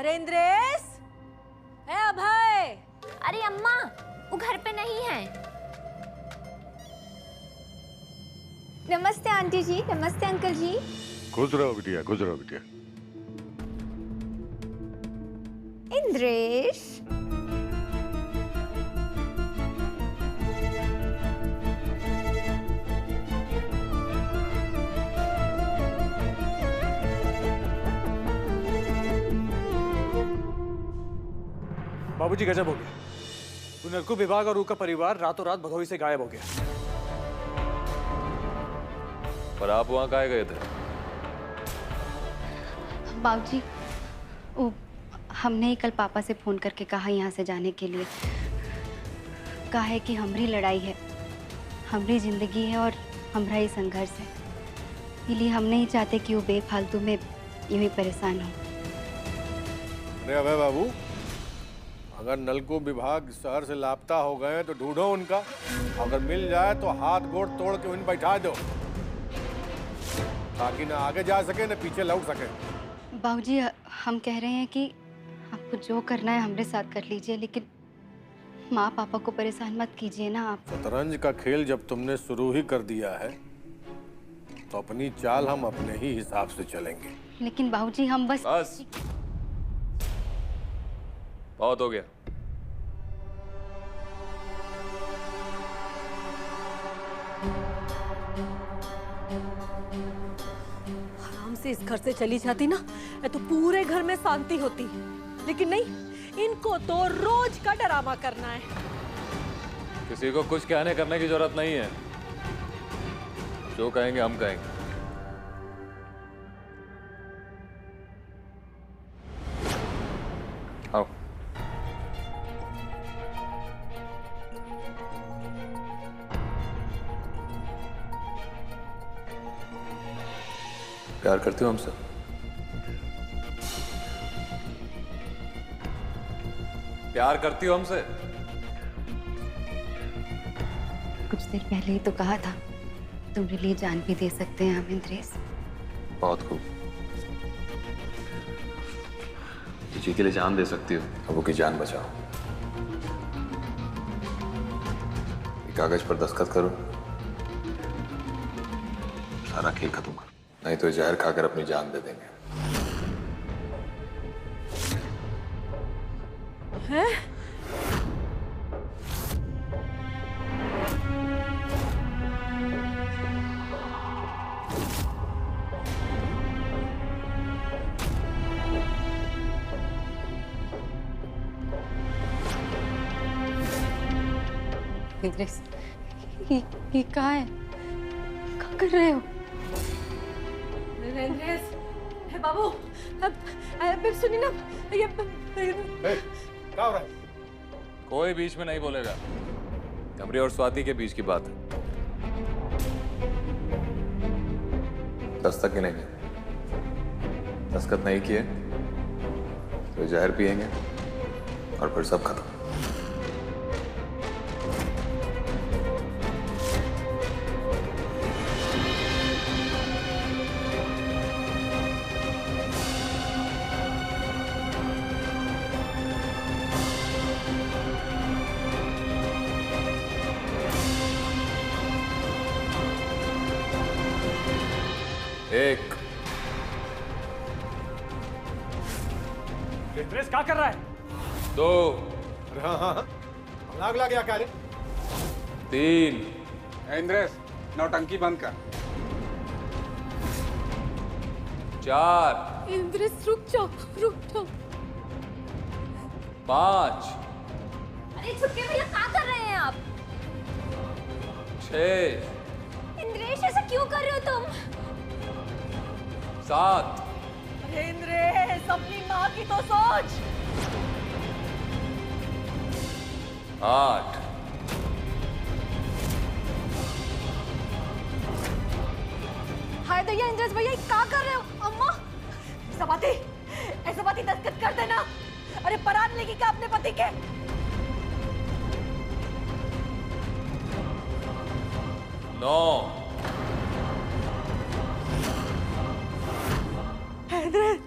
अरे इंद्रेश, है अभय। अरे अम्मा, वो घर पे नहीं है। नमस्ते आंटी जी, नमस्ते अंकल जी। खुश रहो बिटिया, खुश रहो बिटिया। इंद्रेश, बाबूजी गजब हो गया। नलकू विभाग और उनका परिवार रातों रात भदोही से गायब हो गया। पर आप वहां काहे गए थे? बाबूजी, वो हमने ही कल पापा से फोन करके कहा यहाँ से जाने के लिए। कहा है कि हमारी लड़ाई है, हमारी जिंदगी है और हमारा ही संघर्ष है। इसलिए हम नहीं चाहते कि वो बेफालतू में यूं ही परेशान हो। अरे अभय बाबू, अगर नलकू विभाग शहर से लापता हो गए तो ढूंढो उनका। अगर मिल जाए तो हाथ गोड़ तोड़ के उन्हें बैठा दो, ताकि ना आगे जा सके ना पीछे लौट सके। बाबूजी, हम कह रहे हैं कि आपको जो करना है हमारे साथ कर लीजिए, लेकिन माँ पापा को परेशान मत कीजिए ना आप। शतरंज का खेल जब तुमने शुरू ही कर दिया है तो अपनी चाल हम अपने ही हिसाब से चलेंगे। लेकिन बाबूजी, हम बस बहुत हो गया। आराम से इस घर से चली जाती ना तो पूरे घर में शांति होती, लेकिन नहीं, इनको तो रोज का ड्रामा करना है। किसी को कुछ कहने करने की जरूरत नहीं है। जो कहेंगे हम कहेंगे। आओ। प्यार करती हो हमसे? प्यार करती हो हमसे? कुछ देर पहले ही तो कहा था, तुम्हारे लिए जान भी दे सकते हैं हम इंद्रेश। बहुत खूब। किसी के लिए जान दे सकती हो, अब वो की जान बचाओ। ये कागज पर दस्तखत करो, सारा खेल खत्म करो, नहीं तो जहर खाकर अपनी जान दे देंगे। हैं? इंद्रेश, ये कहाँ है? क्या कर रहे हो? इंद्रेश, हे बाबू, अब सुनिए ना, ये क्या हो रहा है? कोई बीच में नहीं बोलेगा। कमरी और स्वाति के बीच की बात है। दस्तक ही नहीं, दस्तखत नहीं किए तो जहर पिएंगे और फिर सब खत्म। एक। इंद्रेश क्या कर रहा है? दो। अरे हाँ हाँ, लाग लग गया क्या रे? तीन। इंद्रेश, नौटंकी बंद कर। चार। इंद्रेश रुक जाओ, रुक जाओ। पांच। अरे छुटके भैया, क्या कर रहे हैं आप? छह। इंद्रेश, ऐसा क्यों कर रहे हो तुम? सात। अरे इंद्रेश, अपनी माँ की तो सोच। आठ। हाय दैया इंद्रेश भैया, क्या कर रहे हो? अम्मा, ऐसा बात दस्तखत कर देना। अरे परान लेगी क्या अपने पति के? नौ। इंद्रेश,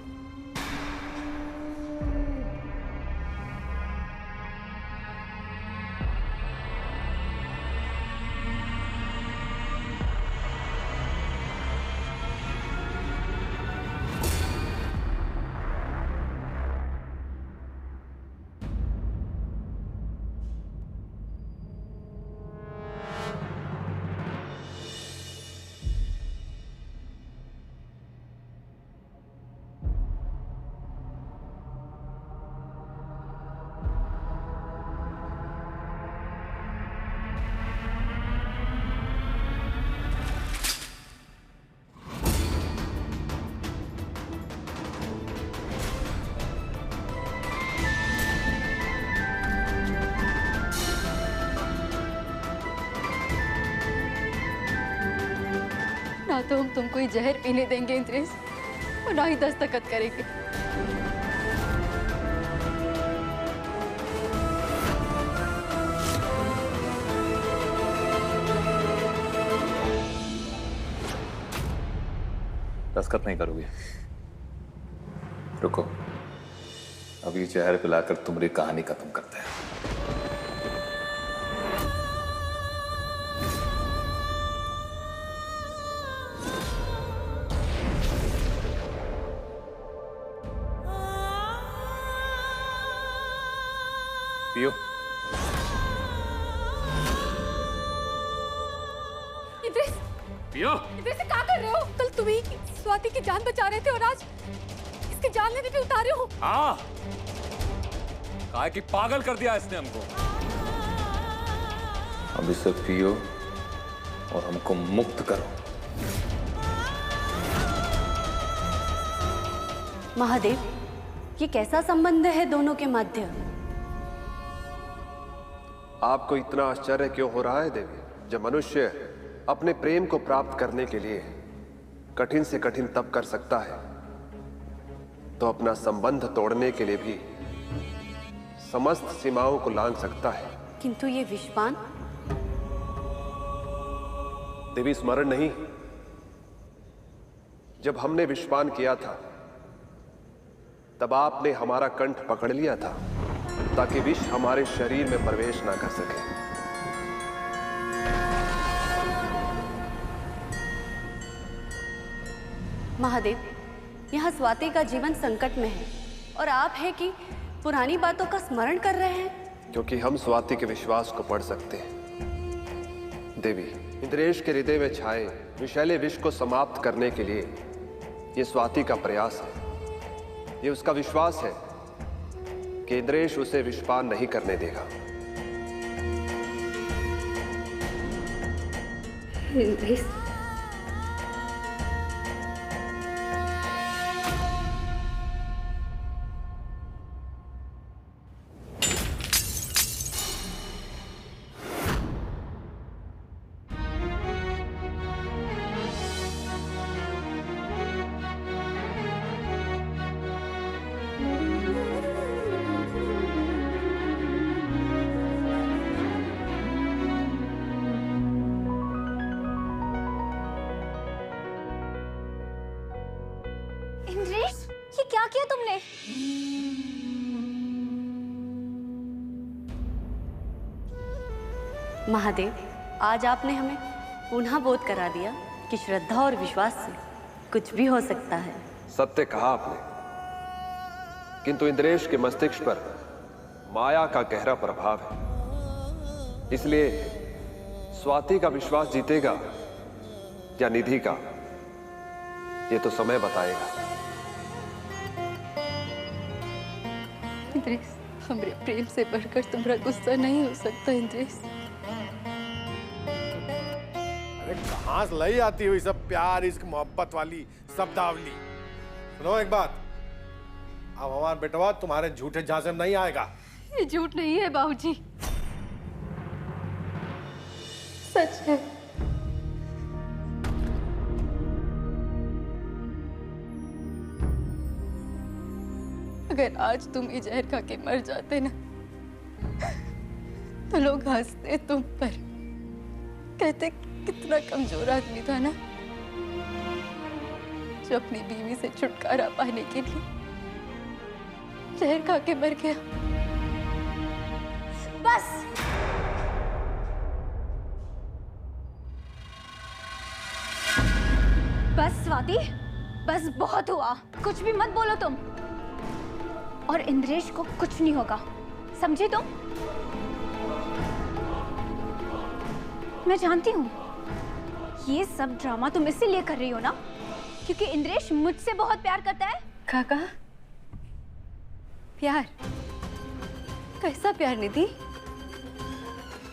ना तो हम तुमको ये जहर पीने देंगे इंद्रेश, और ना ही दस्तखत करेंगे। दस्तखत नहीं करोगे? रुको, अभी जहर पिलाकर तुम्हारी कहानी खत्म करते हैं। पियो। इंद्रेश, पियो। इंद्रेश क्या कर रहे हो? कल तुम ही स्वाति की जान बचा रहे थे और आज इसकी जान लेने पे उतारे हो। हाँ, काहे कि पागल कर दिया इसने हमको। अब इसे पियो और हमको मुक्त करो। महादेव, ये कैसा संबंध है दोनों के मध्य? आपको इतना आश्चर्य क्यों हो रहा है देवी? जब मनुष्य अपने प्रेम को प्राप्त करने के लिए कठिन से कठिन तप कर सकता है, तो अपना संबंध तोड़ने के लिए भी समस्त सीमाओं को लांघ सकता है। किंतु ये विषपान? देवी स्मरण नहीं, जब हमने विषपान किया था तब आपने हमारा कंठ पकड़ लिया था ताकि विष हमारे शरीर में प्रवेश ना कर सके। महादेव, यहाँ स्वाति का जीवन संकट में है और आप है कि पुरानी बातों का स्मरण कर रहे हैं। क्योंकि हम स्वाति के विश्वास को पढ़ सकते हैं। देवी, इंद्रेश के हृदय में छाए विषैले विष को समाप्त करने के लिए ये स्वाति का प्रयास है। ये उसका विश्वास है कि इंद्रेश उसे विषपान नहीं करने देगा। इंद्रेश, इंद्रेश, ये क्या किया तुमने? महादेव, आज आपने हमें पुनः बोध करा दिया कि श्रद्धा और विश्वास से कुछ भी हो सकता है। सत्य कहा आपने, किंतु इंद्रेश के मस्तिष्क पर माया का गहरा प्रभाव है। इसलिए स्वाति का विश्वास जीतेगा या निधि का, ये तो समय बताएगा। इंद्रेश, हमरे प्रेम से बढ़कर तुम्हारा गुस्सा नहीं हो सकता। इंद्रेश, अरे कहाँ से लाई आती हुई सब प्यार, इश्क, मोहब्बत वाली शब्दावली? सुनो एक बात, अब हमारा बेटवा तुम्हारे झूठे झांसे में नहीं आएगा। ये झूठ नहीं है बाबूजी, सच है। अगर आज तुम ये जहर खा के मर जाते ना, तो लोग हंसते तुम पर, कहते कितना कमजोर आदमी था ना, जो अपनी बीवी से छुटकारा पाने के लिए जहर खा के मर गया। बस, बस स्वाति, बस बहुत हुआ। कुछ भी मत बोलो तुम। और इंद्रेश को कुछ नहीं होगा, समझे तुम? मैं जानती हूँ ये सब ड्रामा तुम इसीलिए कर रही हो ना, क्योंकि इंद्रेश मुझसे बहुत प्यार करता है। काका, प्यार? कैसा प्यार निधि,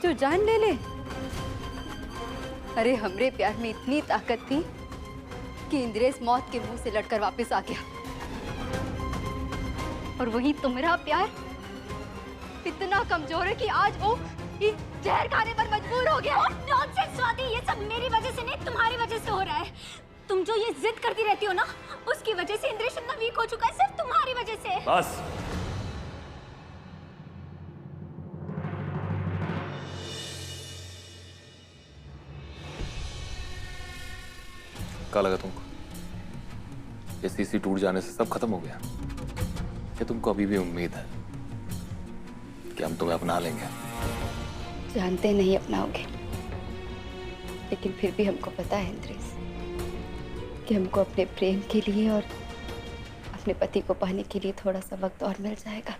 जो जान ले ले? अरे हमरे प्यार में इतनी ताकत थी कि इंद्रेश मौत के मुंह से लड़कर वापस आ गया, और वही तुम्हारा प्यार इतना कमजोर है कि आज वो जहर खाने पर मजबूर हो गया। नॉनसेंस स्वाति, ये सब मेरी वजह से नहीं, तुम्हारी वजह से हो रहा है। तुम जो ये जिद करती रहती हो ना, उसकी वजह से इंद्रेश इतना वीक हो चुका है, सिर्फ तुम्हारी वजह से। बस। क्या लगा तुमको ये सीसी टूट जाने से सब खत्म हो गया? क्या तुमको अभी भी उम्मीद है कि हम तुम्हें अपना लेंगे? जानते नहीं अपनाओगे, लेकिन फिर भी हमको पता है इंद्रेश कि हमको अपने प्रेम के लिए और अपने पति को पाने के लिए थोड़ा सा वक्त और मिल जाएगा।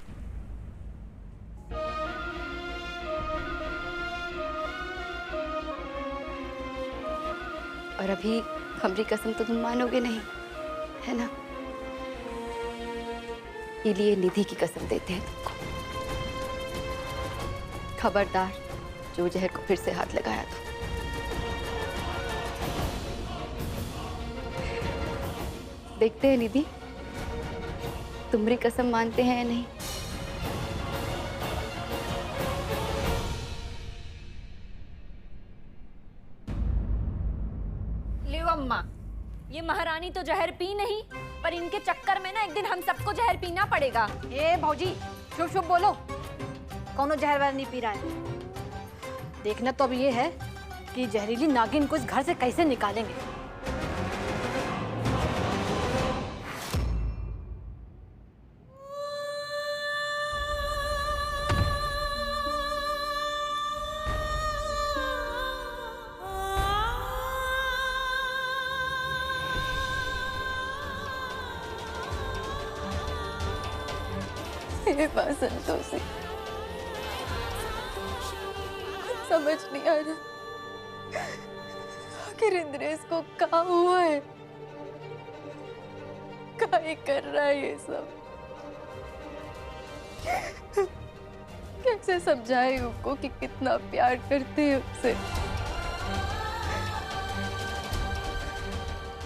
और अभी हमारी कसम तो तुम मानोगे नहीं, है ना? इसलिए निधि की कसम देते हैं तुमको। खबरदार जो जहर को फिर से हाथ लगाया तो। देखते हैं निधि तुम्हारी कसम मानते हैं या नहीं। लियो अम्मा, ये महारानी तो जहर पी नहीं, पर इनके चक्कर में ना एक दिन हम सबको जहर पीना पड़ेगा। ए भौजी, शुभ शुभ बोलो, कौनो जहर वहर नहीं पी रहा है। देखना तो अब ये है कि जहरीली नागिन को इस घर से कैसे निकालेंगे। हे मां संतोषी, समझ नहीं आ रहा आखिर इंद्रेश को क्या हुआ है, क्या ही कर रहा है ये सब। कैसे समझाए उसको कि कितना प्यार करते हैं उससे।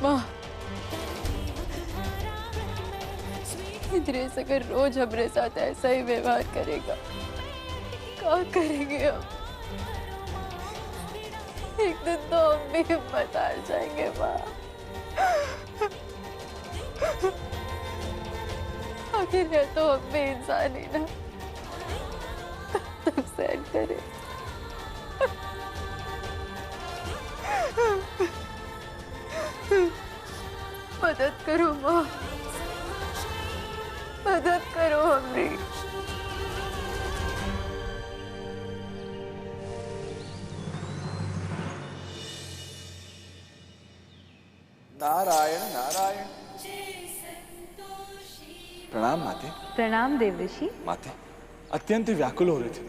माँ, इंद्रेश अगर रोज हमारे साथ ऐसा ही व्यवहार करेगा, क्या करेंगे हम? एक दिन तो हम भी हिम्मत हार जाएंगे माँ। आखिर है तो हम भी इंसान ही ना, तब सहन करे। मदद करो माँ, मदद करो हमें। नारायण नारायण। प्रणाम माते। प्रणाम देवऋषि। माते, अत्यंत व्याकुल हो रहे थे,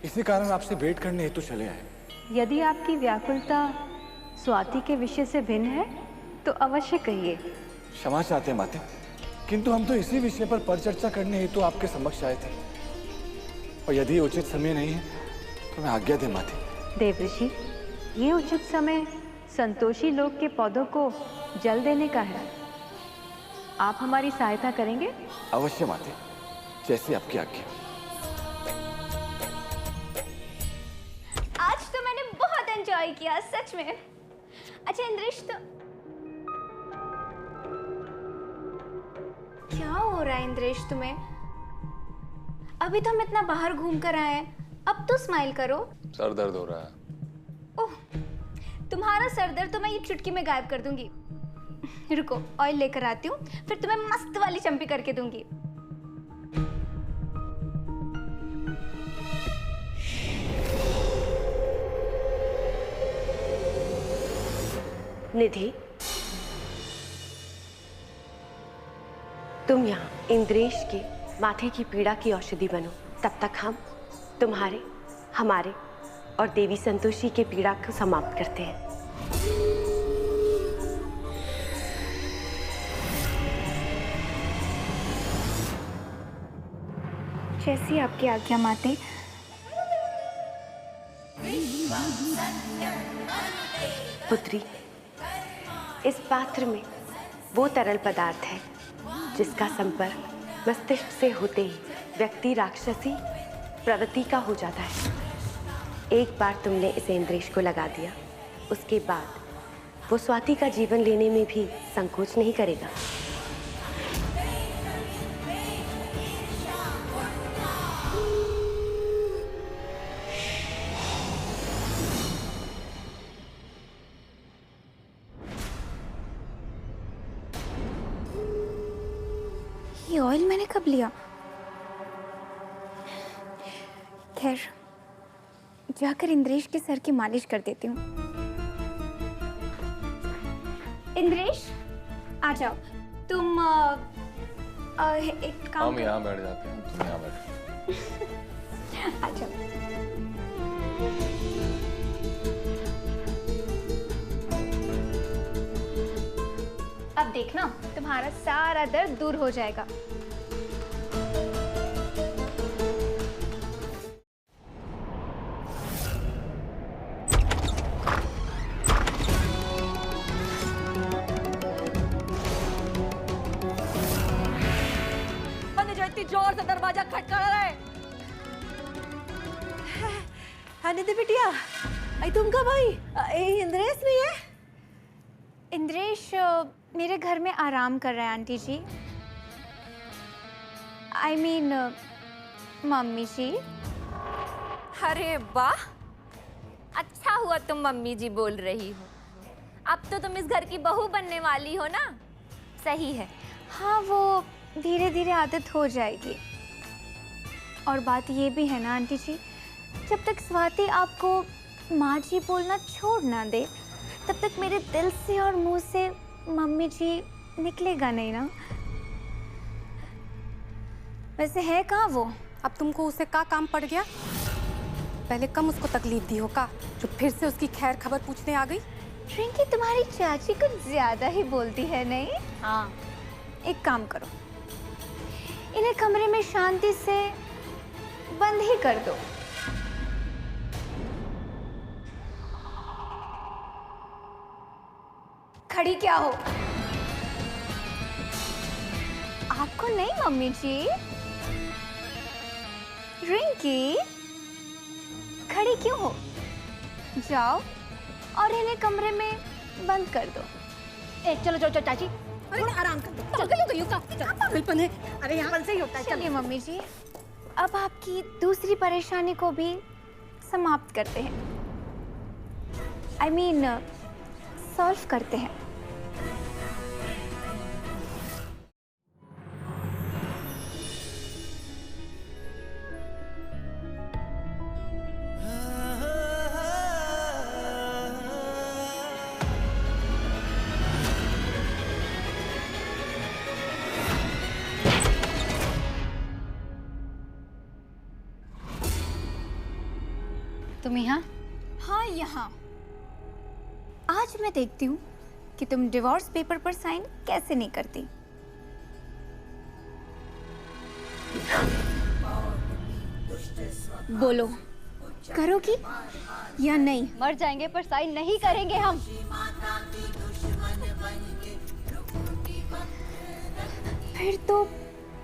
इसी कारण आपसे भेंट करने हेतु चले आए। यदि आपकी व्याकुलता स्वाति के विषय से भिन्न है तो अवश्य कहिए। क्षमा चाहते हैं माते, किंतु हम तो इसी विषय पर परिचर्चा करने हेतु आपके समक्ष आए थे, और यदि उचित समय नहीं है तो मैं आज्ञा दे माते। देवऋषि, ये उचित समय संतोषी लोक के पौधों को जल देने का है। आप हमारी सहायता करेंगे? अवश्य माते, जैसी आपकी आज्ञा। आज तो मैंने बहुत एंजॉय किया, सच में। अच्छा इंद्रेश, तो क्या हो रहा है इंद्रेश तुम्हें? अभी तो हम इतना बाहर घूम कर आए हैं, अब तो स्माइल करो। सर दर्द हो रहा है। ओह, तुम्हारा सर दर्द तो मैं ये चुटकी में गायब कर दूंगी। रुको, ऑयल लेकर आती हूँ, फिर तुम्हें मस्त वाली चंपी करके दूंगी। निधि, तुम यहाँ इंद्रेश के माथे की पीड़ा की औषधि बनो। तब तक हम तुम्हारे, हमारे और देवी संतोषी के पीड़ा को समाप्त करते हैं। जैसी आपकी आज्ञा माते। पुत्री, इस पात्र में वो तरल पदार्थ है जिसका संपर्क मस्तिष्क से होते ही व्यक्ति राक्षसी प्रवृत्ति का हो जाता है। एक बार तुमने इसे इंद्रेश को लगा दिया, उसके बाद वो स्वाति का जीवन लेने में भी संकोच नहीं करेगा। ये ऑयल मैंने कब लिया? खैर, जाकर इंद्रेश के सर की मालिश कर देती हूँ। इंद्रेश, आ जाओ। तुम एक काम हम यहाँ बैठ जाते हैं, तुम यहाँ बैठो। आ जाओ। अब देखना, तुम्हारा सारा दर्द दूर हो जाएगा। इतनी जोर से दरवाजा खटखड़ा रहा है। हाँ निधि बिटिया, आई तुम कब आई? इंद्रेश नहीं है? इंद्रेश मेरे घर में आराम कर रहा है aunty ji. I mean, mummy ji. अरे वाह, अच्छा हुआ तुम मम्मी जी बोल रही हो। अब तो तुम इस घर की बहू बनने वाली हो ना? सही है। हाँ, वो धीरे धीरे आदत हो जाएगी। और बात ये भी है ना आंटी जी, जब तक स्वाति आपको माँ जी बोलना छोड़ ना दे, तब तक मेरे दिल से और मुंह से मम्मी जी निकलेगा नहीं ना। वैसे है कहाँ वो? अब तुमको उससे का काम पड़ गया? पहले कम उसको तकलीफ दी हो का, जो फिर से उसकी खैर खबर पूछने आ गई। रिंकी, तुम्हारी चाची कुछ ज्यादा ही बोलती है नहीं? हाँ। एक काम करो, इन्हें कमरे में शांति से बंद ही कर दो। खड़ी क्या हो? आपको नहीं मम्मी जी? रिंकी, खड़ी क्यों हो? जाओ और इन्हें कमरे में बंद कर दो। चलो चलो चाची, अरे आराम कर दो। चल गई का पागलपन है। अरे यहाँ से ही होता है। चलिए मम्मी जी, अब आपकी दूसरी परेशानी को भी समाप्त करते हैं। I mean, सॉल्व करते हैं। तुम यहाँ? हाँ, यहाँ। आज मैं देखती हूँ कि तुम डिवोर्स पेपर पर साइन कैसे नहीं करती। बोलो, करोगी या नहीं? मर जाएंगे पर साइन नहीं करेंगे हम। फिर तो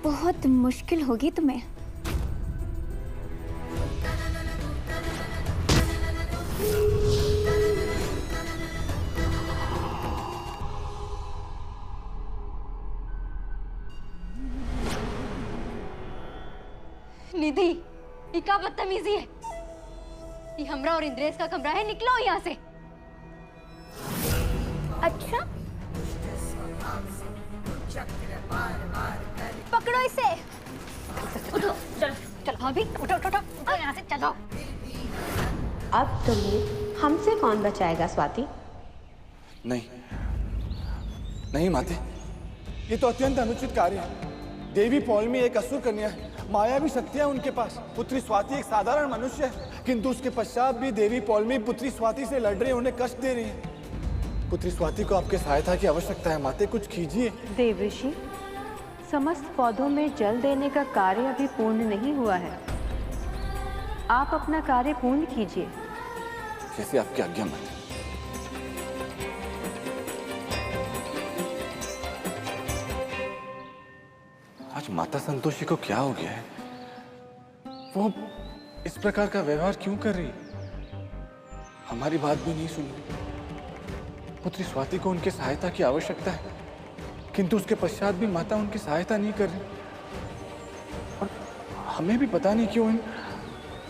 बहुत मुश्किल होगी तुम्हें। निधि, ये क्या बदतमीजी है? ये हमरा और इंद्रेश का कमरा है, निकलो यहाँ से। अच्छा, पकड़ो इसे। उठो, चलो चलो भाभी, उठो उठो उठो यहाँ से, चलो। अब तुम्हें हमसे कौन बचाएगा स्वाति? नहीं नहीं माते, ये तो अत्यंत अनुचित कार्य है। देवी पौलमी एक असुर कन्या है, माया भी शक्तियां उनके पास। पुत्री स्वाति एक साधारण मनुष्य है, किंतु उसके पश्चात भी देवी पौलमी पुत्री स्वाति से लड़ रही, उन्हें कष्ट दे रही है। पुत्री स्वाति को आपके सहायता की आवश्यकता है माते, कुछ कीजिए। देवऋषि, समस्त पौधों में जल देने का कार्य अभी पूर्ण नहीं हुआ है। आप अपना कार्य पूर्ण कीजिए। कैसे आपकी आज्ञा माते। आज माता संतोषी को क्या हो गया है? वो इस प्रकार का व्यवहार क्यों कर रही है? हमारी बात भी नहीं सुन रही। पुत्री स्वाति को उनकी सहायता की आवश्यकता है, किंतु उसके पश्चात भी माता उनकी सहायता नहीं कर रही। और हमें भी पता नहीं क्यों इन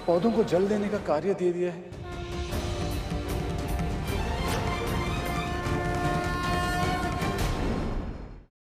पौधों को जल देने का कार्य दे दिया है।